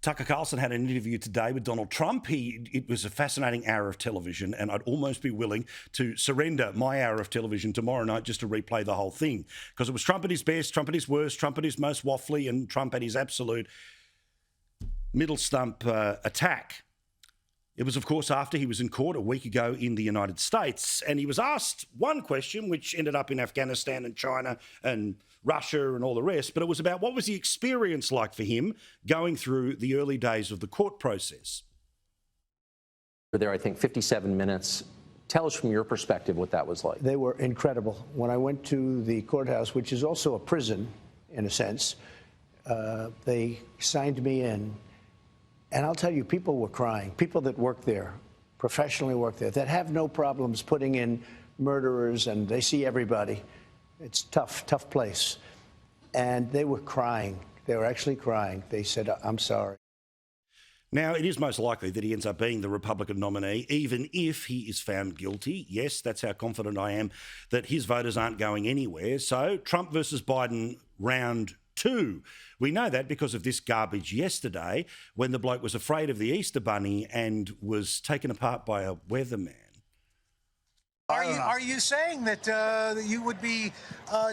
Tucker Carlson had an interview today with Donald Trump. It was a fascinating hour of television, and I'd almost be willing to surrender my hour of television tomorrow night just to replay the whole thing, because it was Trump at his best, Trump at his worst, Trump at his most waffly, and Trump at his absolute middle stump attack. It was, of course, after he was in court a week ago in the United States, and he was asked one question, which ended up in Afghanistan and China and Russia and all the rest, but it was about what was the experience like for him going through the early days of the court process. Were there, I think, 57 minutes. Tell us from your perspective what that was like. They were incredible. When I went to the courthouse, which is also a prison in a sense, they signed me in. And I'll tell you, people were crying. People that work there, professionally work there, that have no problems putting in murderers, and they see everybody. It's tough place. And they were crying. They were actually crying. They said, "I'm sorry." Now, it is most likely that he ends up being the Republican nominee, even if he is found guilty. Yes, that's how confident I am that his voters aren't going anywhere. So, Trump versus Biden, round 2. We know that because of this garbage yesterday when the bloke was afraid of the Easter Bunny and was taken apart by a weatherman. Are you saying that you would be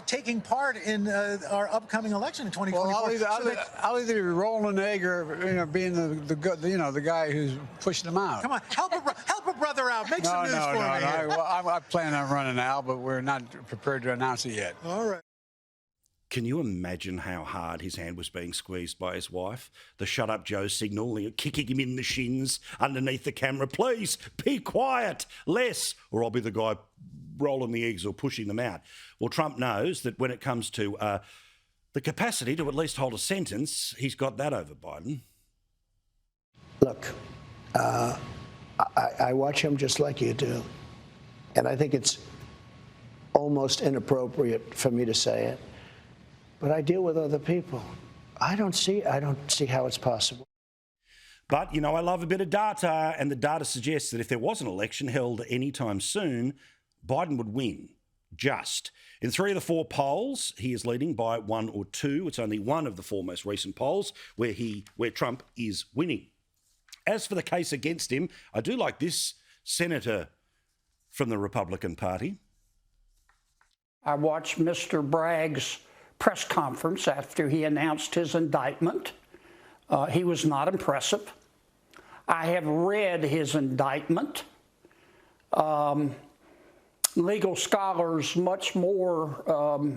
taking part in our upcoming election in 2024? Well, I'll either be rolling an egg or being the guy who's pushing them out. Come on, help a brother out. Make some news for me. Well, I plan on running now, but we're not prepared to announce it yet. All right. Can you imagine how hard his hand was being squeezed by his wife? The shut up Joe signal, kicking him in the shins underneath the camera. Please, be quiet, less, or I'll be the guy rolling the eggs or pushing them out. Well, Trump knows that when it comes to the capacity to at least hold a sentence, he's got that over Biden. Look, I watch him just like you do, and I think it's almost inappropriate for me to say it. But I deal with other people. I don't see how it's possible. But, I love a bit of data, and the data suggests that if there was an election held anytime soon, Biden would win. Just. In 3 of the 4 polls, he is leading by 1 or 2. It's only one of the 4 most recent polls where Trump is winning. As for the case against him, I do like this senator from the Republican Party. I watched Mr. Bragg's press conference after he announced his indictment. He was not impressive. I have read his indictment. Legal scholars much more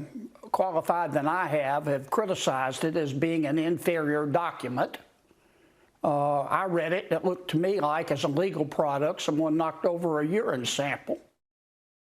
qualified than I have criticized it as being an inferior document. I read it. It looked to me like, as a legal product, someone knocked over a urine sample.